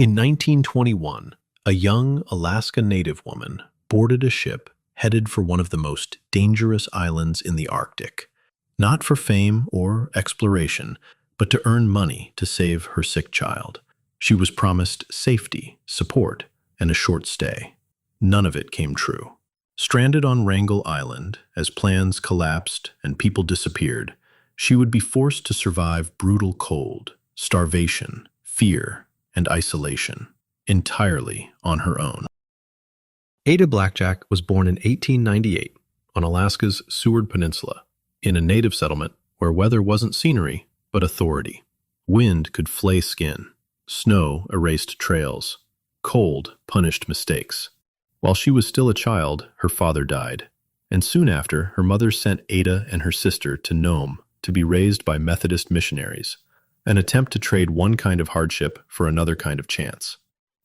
In 1921, a young Alaska Native woman boarded a ship headed for one of the most dangerous islands in the Arctic, not for fame or exploration, but to earn money to save her sick child. She was promised safety, support, and a short stay. None of it came true. Stranded on Wrangel Island, as plans collapsed and people disappeared, she would be forced to survive brutal cold, starvation, fear, and isolation, entirely on her own. Ada Blackjack was born in 1898 on Alaska's Seward Peninsula, in a native settlement where weather wasn't scenery, but authority. Wind could flay skin, snow erased trails, cold punished mistakes. While she was still a child, her father died, and soon after, her mother sent Ada and her sister to Nome to be raised by Methodist missionaries, an attempt to trade one kind of hardship for another kind of chance.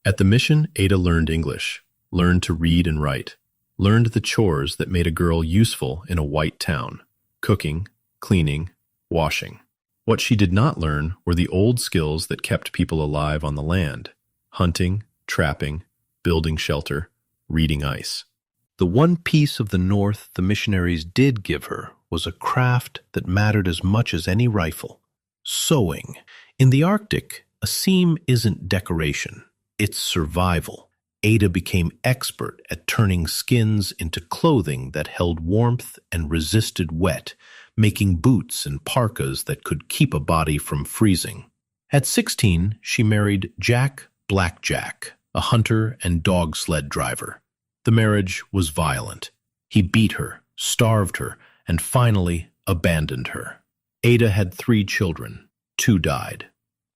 At the mission, Ada learned English, learned to read and write, learned the chores that made a girl useful in a white town: cooking, cleaning, washing. What she did not learn were the old skills that kept people alive on the land: hunting, trapping, building shelter, reading ice. The one piece of the North the missionaries did give her was a craft that mattered as much as any rifle: sewing. In the Arctic, a seam isn't decoration, it's survival. Ada became expert at turning skins into clothing that held warmth and resisted wet, making boots and parkas that could keep a body from freezing. At 16, she married Jack Blackjack, a hunter and dog sled driver. The marriage was violent. He beat her, starved her, and finally abandoned her. Ada had 3 children. 2 died.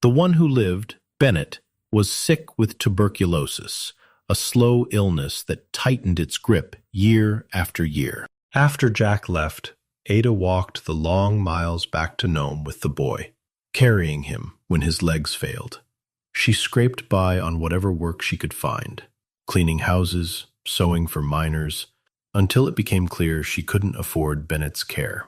The one who lived, Bennett, was sick with tuberculosis, a slow illness that tightened its grip year after year. After Jack left, Ada walked the long miles back to Nome with the boy, carrying him when his legs failed. She scraped by on whatever work she could find, cleaning houses, sewing for miners, until it became clear she couldn't afford Bennett's care.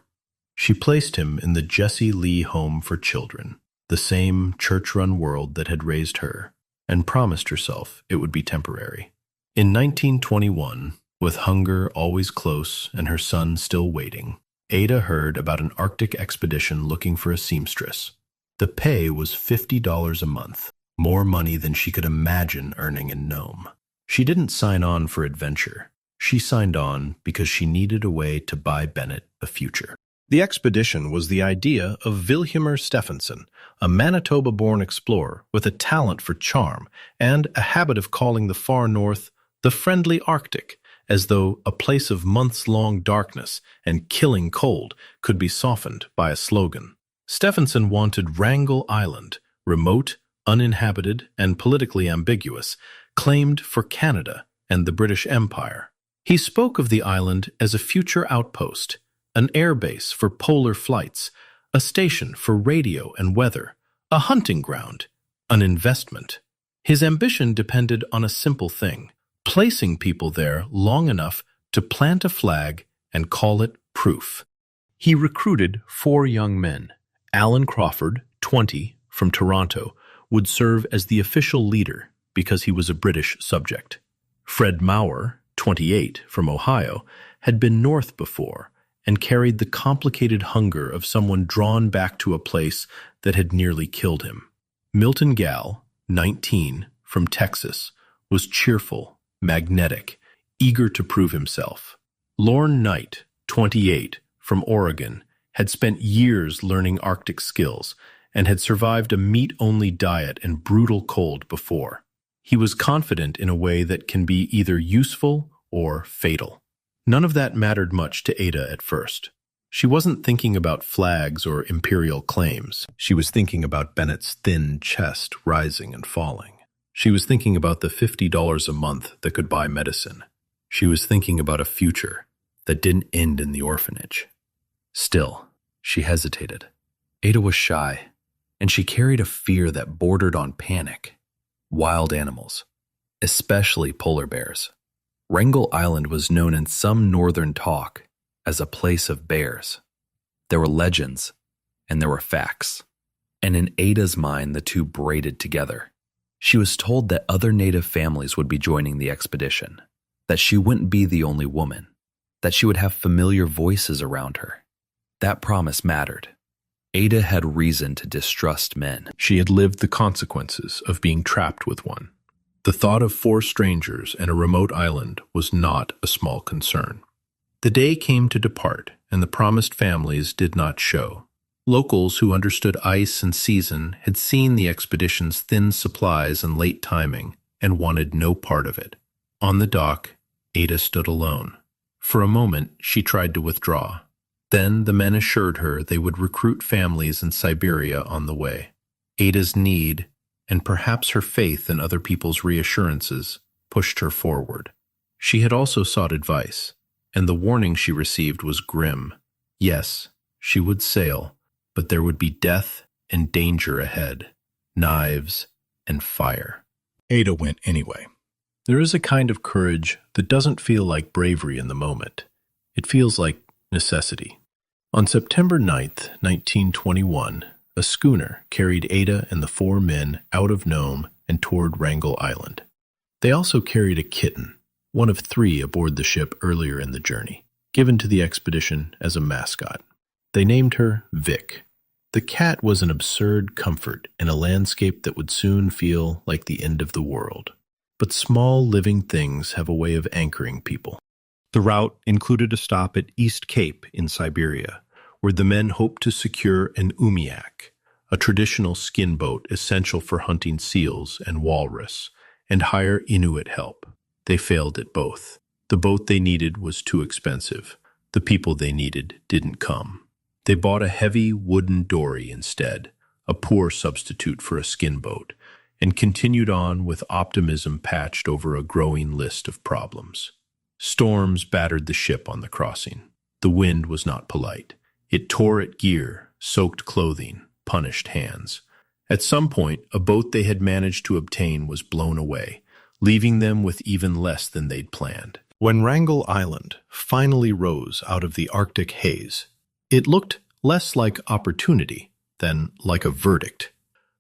She placed him in the Jesse Lee Home for Children, the same church-run world that had raised her, and promised herself it would be temporary. In 1921, with hunger always close and her son still waiting, Ada heard about an Arctic expedition looking for a seamstress. The pay was $50 a month, more money than she could imagine earning in Nome. She didn't sign on for adventure. She signed on because she needed a way to buy Bennett a future. The expedition was the idea of Vilhjalmur Stefansson, a Manitoba-born explorer with a talent for charm and a habit of calling the far north the friendly Arctic, as though a place of months-long darkness and killing cold could be softened by a slogan. Stefansson wanted Wrangel Island, remote, uninhabited, and politically ambiguous, claimed for Canada and the British Empire. He spoke of the island as a future outpost, an airbase for polar flights, a station for radio and weather, a hunting ground, an investment. His ambition depended on a simple thing: placing people there long enough to plant a flag and call it proof. He recruited 4 young men. Alan Crawford, 20, from Toronto, would serve as the official leader because he was a British subject. Fred Maurer, 28, from Ohio, had been north before and carried the complicated hunger of someone drawn back to a place that had nearly killed him. Milton Gall, 19, from Texas, was cheerful, magnetic, eager to prove himself. Lorne Knight, 28, from Oregon, had spent years learning Arctic skills and had survived a meat-only diet and brutal cold before. He was confident in a way that can be either useful or fatal. None of that mattered much to Ada at first. She wasn't thinking about flags or imperial claims. She was thinking about Bennett's thin chest rising and falling. She was thinking about the $50 a month that could buy medicine. She was thinking about a future that didn't end in the orphanage. Still, she hesitated. Ada was shy, and she carried a fear that bordered on panic. Wild animals, especially polar bears. Wrangel Island was known in some northern talk as a place of bears. There were legends, and there were facts. And in Ada's mind, the two braided together. She was told that other native families would be joining the expedition, that she wouldn't be the only woman, that she would have familiar voices around her. That promise mattered. Ada had reason to distrust men. She had lived the consequences of being trapped with one. The thought of 4 strangers and a remote island was not a small concern. The day came to depart, and the promised families did not show. Locals who understood ice and season had seen the expedition's thin supplies and late timing and wanted no part of it. On the dock, Ada stood alone. For a moment, she tried to withdraw. Then the men assured her they would recruit families in Siberia on the way. Ada's need, and perhaps her faith in other people's reassurances, pushed her forward. She had also sought advice, and the warning she received was grim. Yes, she would sail, but there would be death and danger ahead, knives and fire. Ada went anyway. There is a kind of courage that doesn't feel like bravery in the moment. It feels like necessity. On September 9th, 1921, a schooner carried Ada and the 4 men out of Nome and toward Wrangel Island. They also carried a kitten, one of 3 aboard the ship earlier in the journey, given to the expedition as a mascot. They named her Vic. The cat was an absurd comfort in a landscape that would soon feel like the end of the world. But small living things have a way of anchoring people. The route included a stop at East Cape in Siberia, where the men hoped to secure an umiak, a traditional skin boat essential for hunting seals and walrus, and hire Inuit help. They failed at both. The boat they needed was too expensive. The people they needed didn't come. They bought a heavy wooden dory instead, a poor substitute for a skin boat, and continued on with optimism patched over a growing list of problems. Storms battered the ship on the crossing. The wind was not polite. It tore at gear, soaked clothing, punished hands. At some point, a boat they had managed to obtain was blown away, leaving them with even less than they'd planned. When Wrangel Island finally rose out of the Arctic haze, it looked less like opportunity than like a verdict.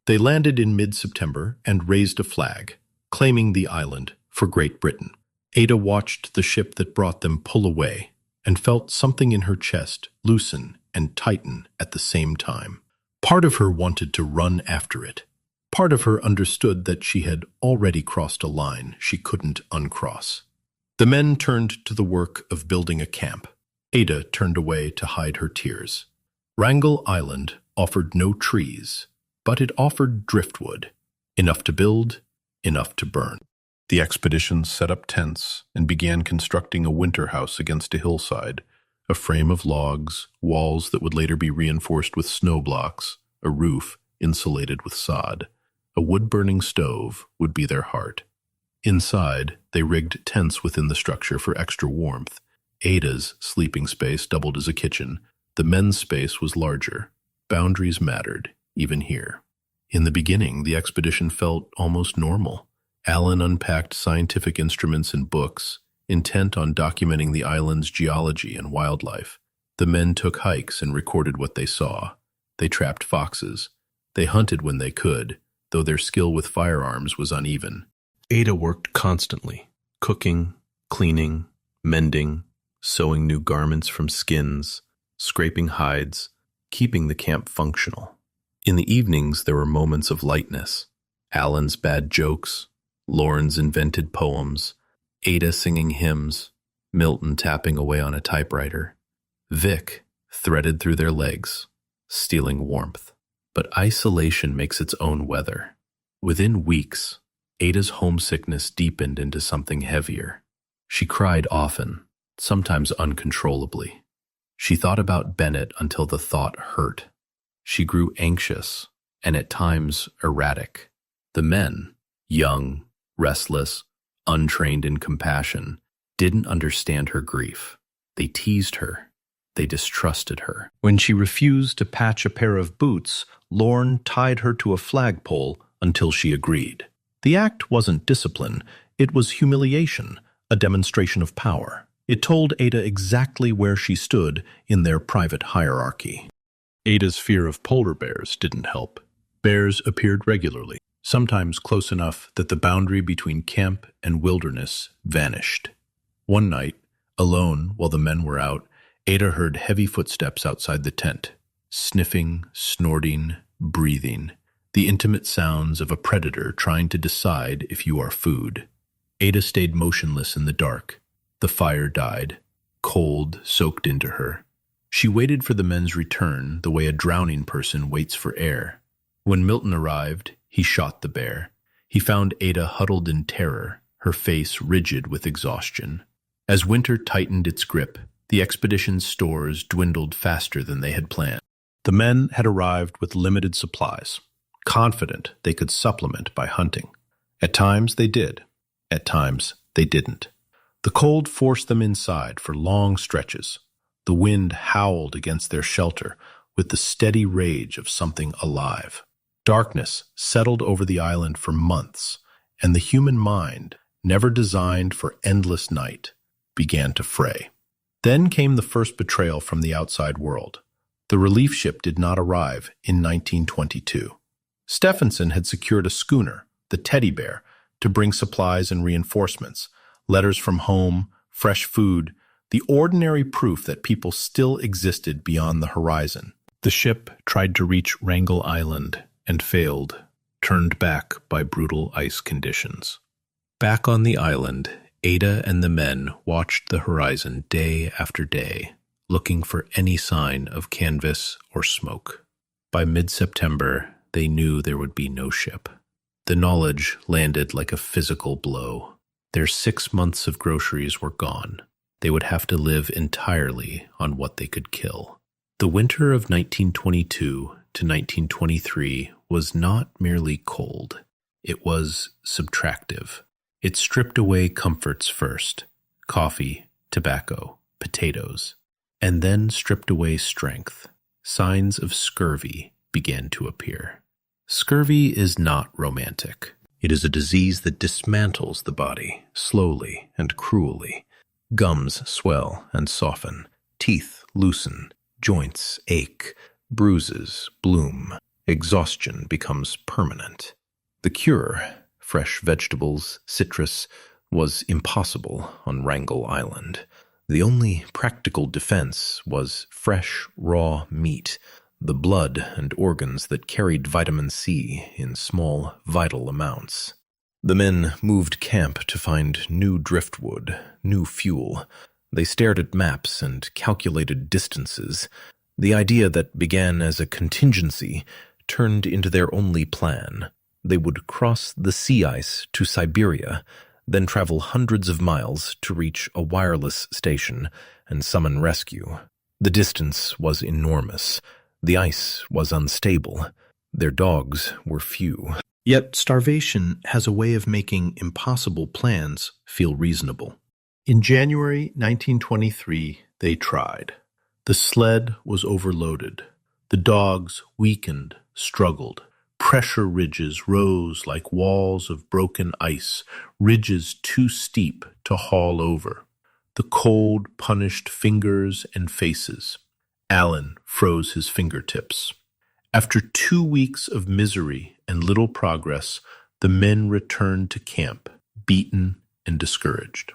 They landed in mid-September and raised a flag, claiming the island for Great Britain. Ada watched the ship that brought them pull away and felt something in her chest loosen and tighten at the same time. Part of her wanted to run after it. Part of her understood that she had already crossed a line she couldn't uncross. The men turned to the work of building a camp. Ada turned away to hide her tears. Wrangel Island offered no trees, but it offered driftwood, enough to build, enough to burn. The expedition set up tents and began constructing a winter house against a hillside, a frame of logs, walls that would later be reinforced with snow blocks, a roof insulated with sod. A wood-burning stove would be their heart. Inside, they rigged tents within the structure for extra warmth. Ada's sleeping space doubled as a kitchen. The men's space was larger. Boundaries mattered, even here. In the beginning, the expedition felt almost normal. Alan unpacked scientific instruments and books, intent on documenting the island's geology and wildlife. The men took hikes and recorded what they saw. They trapped foxes. They hunted when they could, though their skill with firearms was uneven. Ada worked constantly, cooking, cleaning, mending, sewing new garments from skins, scraping hides, keeping the camp functional. In the evenings, there were moments of lightness. Alan's bad jokes, Lauren's invented poems, Ada singing hymns, Milton tapping away on a typewriter. Vic threaded through their legs, stealing warmth. But isolation makes its own weather. Within weeks, Ada's homesickness deepened into something heavier. She cried often, sometimes uncontrollably. She thought about Bennett until the thought hurt. She grew anxious and at times erratic. The men, young, restless, untrained in compassion, didn't understand her grief. They teased her. They distrusted her. When she refused to patch a pair of boots, Lorne tied her to a flagpole until she agreed. The act wasn't discipline, it was humiliation, a demonstration of power. It told Ada exactly where she stood in their private hierarchy. Ada's fear of polar bears didn't help. Bears appeared regularly. sometimes close enough that the boundary between camp and wilderness vanished. One night, alone while the men were out, Ada heard heavy footsteps outside the tent, sniffing, snorting, breathing, the intimate sounds of a predator trying to decide if you are food. Ada stayed motionless in the dark. The fire died. Cold soaked into her. She waited for the men's return the way a drowning person waits for air. When Milton arrived, he shot the bear. He found Ada huddled in terror, her face rigid with exhaustion. As winter tightened its grip, the expedition's stores dwindled faster than they had planned. The men had arrived with limited supplies, confident they could supplement by hunting. At times they did. At times they didn't. The cold forced them inside for long stretches. The wind howled against their shelter with the steady rage of something alive. Darkness settled over the island for months, and the human mind, never designed for endless night, began to fray. Then came the first betrayal from the outside world. The relief ship did not arrive in 1922. Stephenson had secured a schooner, the Teddy Bear, to bring supplies and reinforcements, letters from home, fresh food, the ordinary proof that people still existed beyond the horizon. The ship tried to reach Wrangel Island and failed, turned back by brutal ice conditions. Back on the island, Ada and the men watched the horizon day after day, looking for any sign of canvas or smoke. By mid-September, they knew there would be no ship. The knowledge landed like a physical blow. Their 6 months of groceries were gone. They would have to live entirely on what they could kill. The winter of 1922 to 1923 was not merely cold. It was subtractive. It stripped away comforts first, coffee, tobacco, potatoes, and then stripped away strength. Signs of scurvy began to appear. Scurvy is not romantic. It is a disease that dismantles the body slowly and cruelly. Gums swell and soften, teeth loosen, joints ache, bruises bloom, exhaustion becomes permanent. The cure, fresh vegetables, citrus, was impossible on Wrangel Island. The only practical defense was fresh, raw meat, the blood and organs that carried vitamin C in small, vital amounts. The men moved camp to find new driftwood, new fuel. They stared at maps and calculated distances. The idea that began as a contingency turned into their only plan. They would cross the sea ice to Siberia, then travel hundreds of miles to reach a wireless station and summon rescue. The distance was enormous. The ice was unstable. Their dogs were few. Yet starvation has a way of making impossible plans feel reasonable. In January 1923, they tried. The sled was overloaded. The dogs weakened, struggled. Pressure ridges rose like walls of broken ice, ridges too steep to haul over. The cold punished fingers and faces. Alan froze his fingertips. After 2 weeks of misery and little progress, the men returned to camp, beaten and discouraged.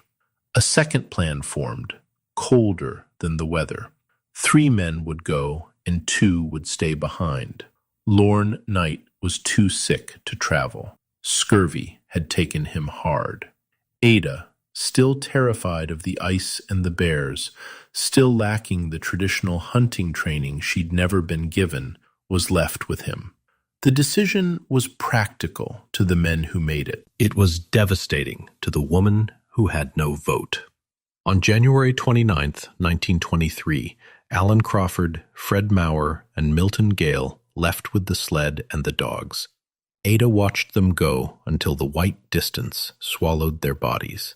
A second plan formed, colder than the weather. 3 men would go and 2 would stay behind. Lorne Knight was too sick to travel. Scurvy had taken him hard. Ada, still terrified of the ice and the bears, still lacking the traditional hunting training she'd never been given, was left with him. The decision was practical to the men who made it. It was devastating to the woman who had no vote. On January 29, 1923, Alan Crawford, Fred Maurer, and Milton Gale left with the sled and the dogs. Ada watched them go until the white distance swallowed their bodies.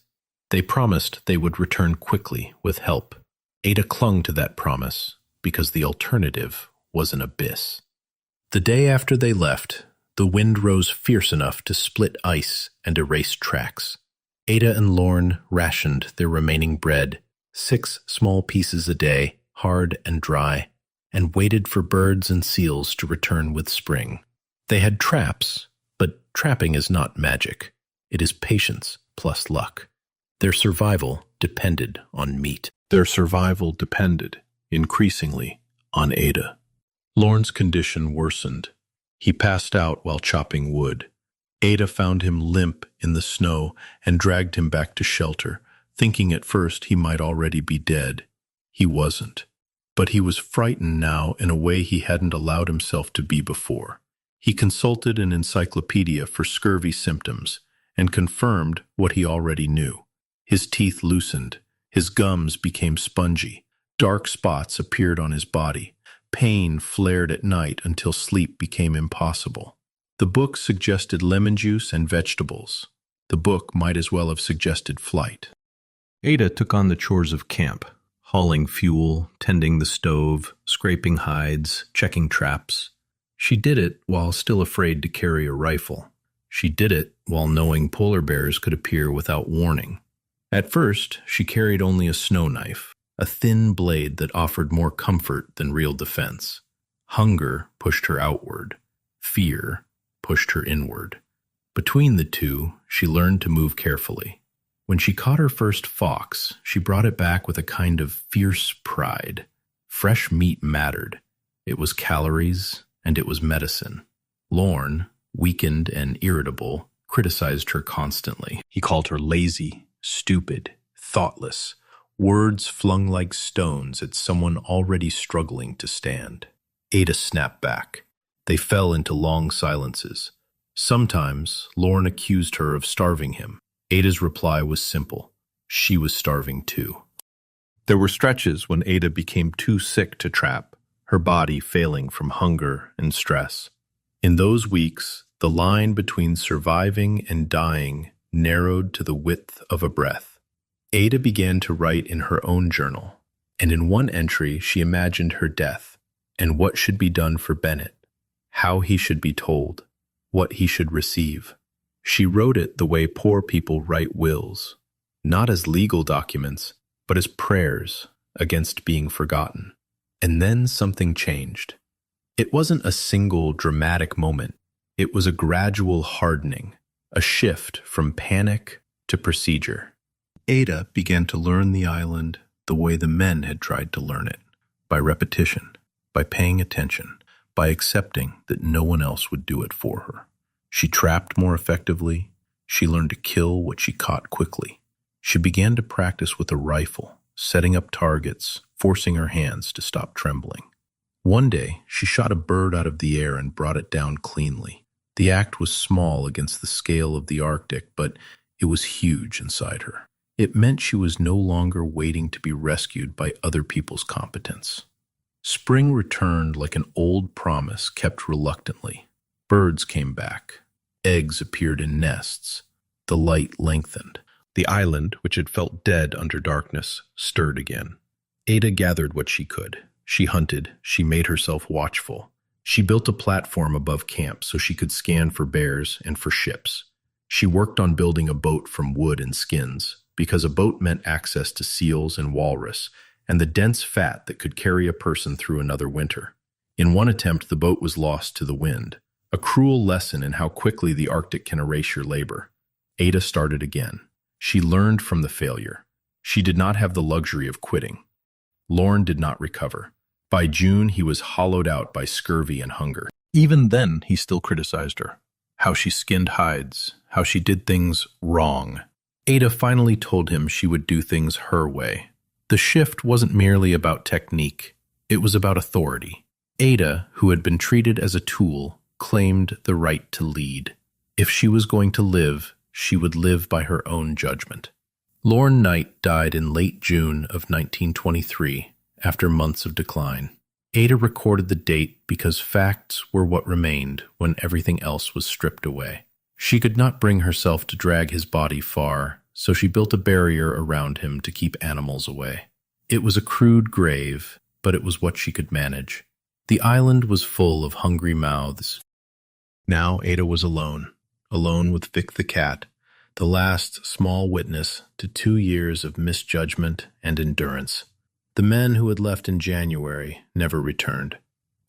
They promised they would return quickly with help. Ada clung to that promise because the alternative was an abyss. The day after they left, the wind rose fierce enough to split ice and erase tracks. Ada and Lorne rationed their remaining bread, 6 small pieces a day, hard and dry, and waited for birds and seals to return with spring. They had traps, but trapping is not magic. It is patience plus luck. Their survival depended on meat. Their survival depended, increasingly, on Ada. Lorne's condition worsened. He passed out while chopping wood. Ada found him limp in the snow and dragged him back to shelter, thinking at first he might already be dead. He wasn't. But he was frightened now in a way he hadn't allowed himself to be before. He consulted an encyclopedia for scurvy symptoms and confirmed what he already knew. His teeth loosened. His gums became spongy. Dark spots appeared on his body. Pain flared at night until sleep became impossible. The book suggested lemon juice and vegetables. The book might as well have suggested flight. Ada took on the chores of camp, hauling fuel, tending the stove, scraping hides, checking traps. She did it while still afraid to carry a rifle. She did it while knowing polar bears could appear without warning. At first, she carried only a snow knife, a thin blade that offered more comfort than real defense. Hunger pushed her outward. Fear pushed her inward. Between the two, she learned to move carefully. When she caught her first fox, she brought it back with a kind of fierce pride. Fresh meat mattered. It was calories, and it was medicine. Lorne, weakened and irritable, criticized her constantly. He called her lazy, stupid, thoughtless, words flung like stones at someone already struggling to stand. Ada snapped back. They fell into long silences. Sometimes, Lorne accused her of starving him. Ada's reply was simple. She was starving too. There were stretches when Ada became too sick to trap, her body failing from hunger and stress. In those weeks, the line between surviving and dying narrowed to the width of a breath. Ada began to write in her own journal, and in one entry she imagined her death and what should be done for Bennett, how he should be told, what he should receive. She wrote it the way poor people write wills, not as legal documents, but as prayers against being forgotten. And then something changed. It wasn't a single dramatic moment. It was a gradual hardening, a shift from panic to procedure. Ada began to learn the island the way the men had tried to learn it, by repetition, by paying attention, by accepting that no one else would do it for her. She trapped more effectively. She learned to kill what she caught quickly. She began to practice with a rifle, setting up targets, forcing her hands to stop trembling. One day, she shot a bird out of the air and brought it down cleanly. The act was small against the scale of the Arctic, but it was huge inside her. It meant she was no longer waiting to be rescued by other people's competence. Spring returned like an old promise kept reluctantly. Birds came back. Eggs appeared in nests. The light lengthened. The island, which had felt dead under darkness, stirred again. Ada gathered what she could. She hunted. She made herself watchful. She built a platform above camp so she could scan for bears and for ships. She worked on building a boat from wood and skins, because a boat meant access to seals and walrus, and the dense fat that could carry a person through another winter. In one attempt, the boat was lost to the wind. A cruel lesson in how quickly the Arctic can erase your labor. Ada started again. She learned from the failure. She did not have the luxury of quitting. Lorne did not recover. By June, he was hollowed out by scurvy and hunger. Even then, he still criticized her. How she skinned hides, how she did things wrong. Ada finally told him she would do things her way. The shift wasn't merely about technique. It was about authority. Ada, who had been treated as a tool, claimed the right to lead. If she was going to live, she would live by her own judgment. Lorne Knight died in late June of 1923, after months of decline. Ada recorded the date because facts were what remained when everything else was stripped away. She could not bring herself to drag his body far, so she built a barrier around him to keep animals away. It was a crude grave, but it was what she could manage. The island was full of hungry mouths. Now Ada was alone with Vic the cat, the last small witness to 2 years of misjudgment and endurance. The men who had left in January never returned.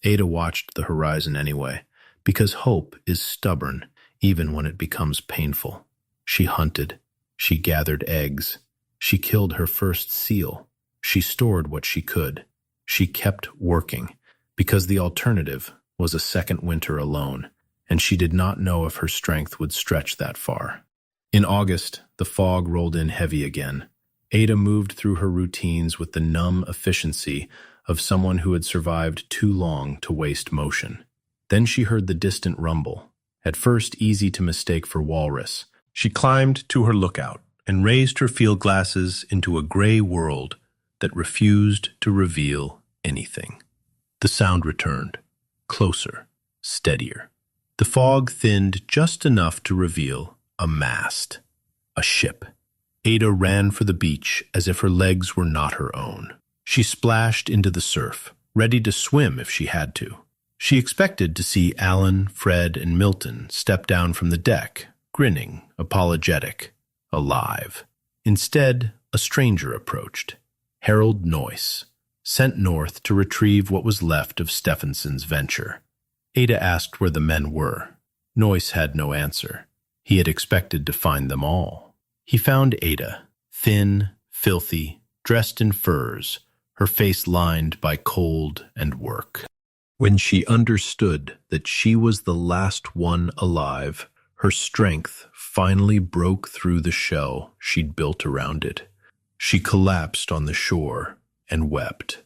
Ada watched the horizon anyway, because hope is stubborn, even when it becomes painful. She hunted. She gathered eggs. She killed her first seal. She stored what she could. She kept working, because the alternative was a second winter alone, and she did not know if her strength would stretch that far. In August, the fog rolled in heavy again. Ada moved through her routines with the numb efficiency of someone who had survived too long to waste motion. Then she heard the distant rumble, at first easy to mistake for walrus. She climbed to her lookout and raised her field glasses into a gray world that refused to reveal anything. The sound returned, closer, steadier. The fog thinned just enough to reveal a mast, a ship. Ada ran for the beach as if her legs were not her own. She splashed into the surf, ready to swim if she had to. She expected to see Alan, Fred, and Milton step down from the deck, grinning, apologetic, alive. Instead, a stranger approached, Harold Noyce, sent north to retrieve what was left of Stephenson's venture. Ada asked where the men were. Noyce had no answer. He had expected to find them all. He found Ada, thin, filthy, dressed in furs, her face lined by cold and work. When she understood that she was the last one alive, her strength finally broke through the shell she'd built around it. She collapsed on the shore and wept.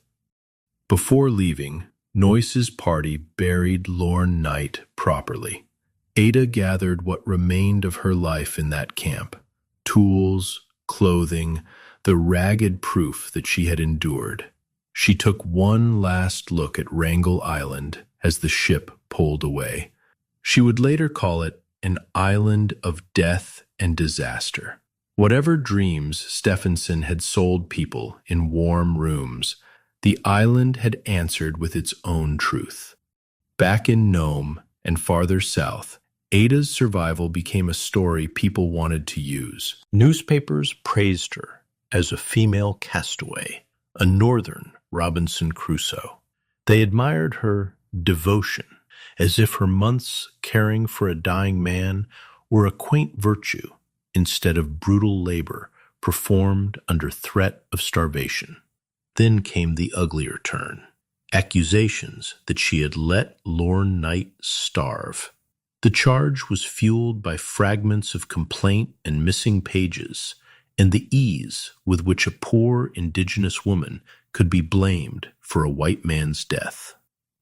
Before leaving, Noyce's party buried Lorne Knight properly. Ada gathered what remained of her life in that camp: tools, clothing, the ragged proof that she had endured. She took one last look at Wrangel Island as the ship pulled away. She would later call it an island of death and disaster. Whatever dreams Stephenson had sold people in warm rooms, the island had answered with its own truth. Back in Nome and farther south, Ada's survival became a story people wanted to use. Newspapers praised her as a female castaway, a northern Robinson Crusoe. They admired her devotion, as if her months caring for a dying man were a quaint virtue instead of brutal labor performed under threat of starvation. Then came the uglier turn: accusations that she had let Lorne Knight starve. The charge was fueled by fragments of complaint and missing pages, and the ease with which a poor indigenous woman could be blamed for a white man's death.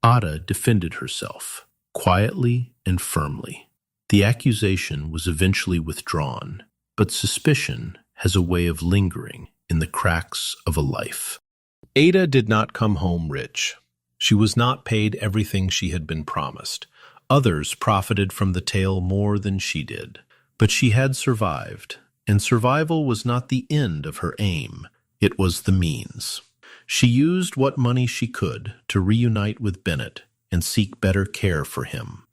Ada defended herself, quietly and firmly. The accusation was eventually withdrawn, but suspicion has a way of lingering in the cracks of a life. Ada did not come home rich. She was not paid everything she had been promised. Others profited from the tale more than she did. But she had survived, and survival was not the end of her aim. It was the means. She used what money she could to reunite with Bennett and seek better care for him.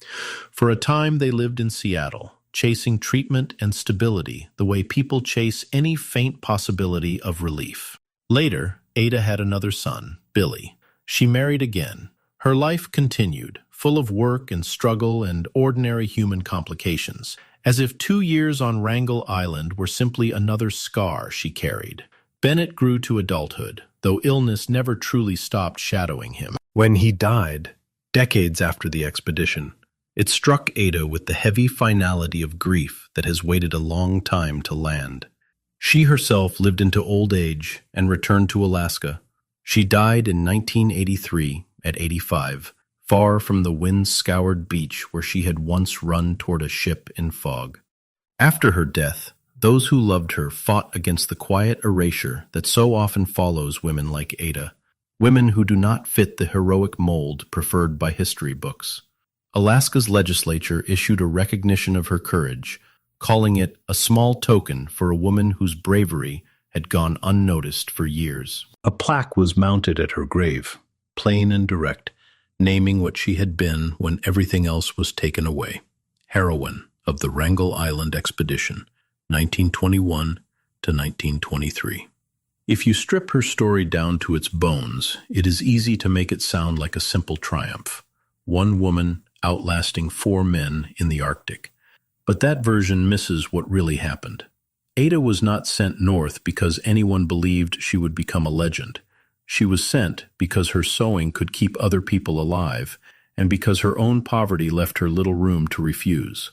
For a time they lived in Seattle, chasing treatment and stability the way people chase any faint possibility of relief. Later, Ada had another son, Billy. She married again. Her life continued, full of work and struggle and ordinary human complications, as if 2 years on Wrangel Island were simply another scar she carried. Bennett grew to adulthood, though illness never truly stopped shadowing him. When he died, decades after the expedition, it struck Ada with the heavy finality of grief that has waited a long time to land. She herself lived into old age and returned to Alaska. She died in 1983 at 85, far from the wind-scoured beach where she had once run toward a ship in fog. After her death, those who loved her fought against the quiet erasure that so often follows women like Ada, women who do not fit the heroic mold preferred by history books. Alaska's legislature issued a recognition of her courage, calling it a small token for a woman whose bravery had gone unnoticed for years. A plaque was mounted at her grave, plain and direct, naming what she had been when everything else was taken away: heroine of the Wrangel Island expedition, 1921 to 1923. If you strip her story down to its bones, it is easy to make it sound like a simple triumph. One woman outlasting 4 men in the Arctic. But that version misses what really happened. Ada was not sent north because anyone believed she would become a legend. She was sent because her sewing could keep other people alive, and because her own poverty left her little room to refuse.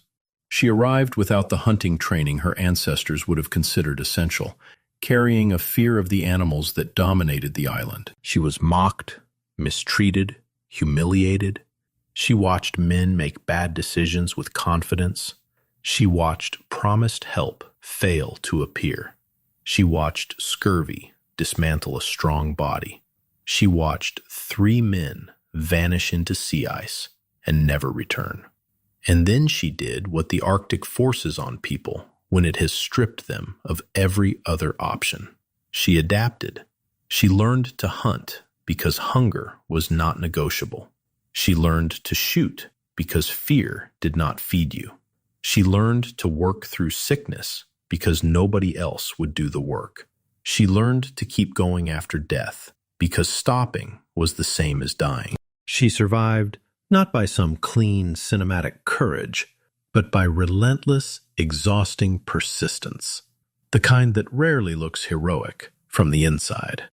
She arrived without the hunting training her ancestors would have considered essential, carrying a fear of the animals that dominated the island. She was mocked, mistreated, humiliated. She watched men make bad decisions with confidence. She watched promised help fail to appear. She watched scurvy dismantle a strong body. She watched 3 men vanish into sea ice and never return. And then she did what the Arctic forces on people when it has stripped them of every other option. She adapted. She learned to hunt because hunger was not negotiable. She learned to shoot because fear did not feed you. She learned to work through sickness because nobody else would do the work. She learned to keep going after death because stopping was the same as dying. She survived not by some clean cinematic courage, but by relentless, exhausting persistence, the kind that rarely looks heroic from the inside.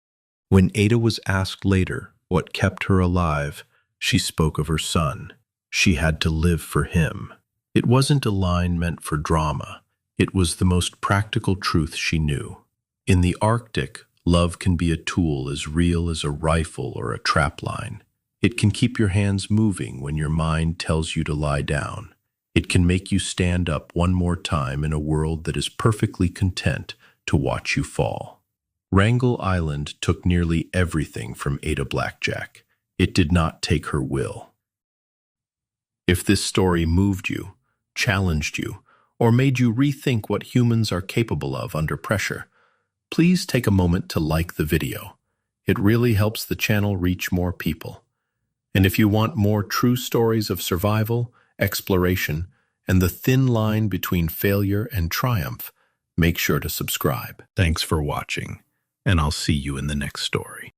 When Ada was asked later what kept her alive, she spoke of her son. She had to live for him. It wasn't a line meant for drama. It was the most practical truth she knew. In the Arctic, love can be a tool as real as a rifle or a trapline. It can keep your hands moving when your mind tells you to lie down. It can make you stand up one more time in a world that is perfectly content to watch you fall. Wrangel Island took nearly everything from Ada Blackjack. It did not take her will. If this story moved you, challenged you, or made you rethink what humans are capable of under pressure, please take a moment to like the video. It really helps the channel reach more people. And if you want more true stories of survival, exploration, and the thin line between failure and triumph, make sure to subscribe. Thanks for watching, and I'll see you in the next story.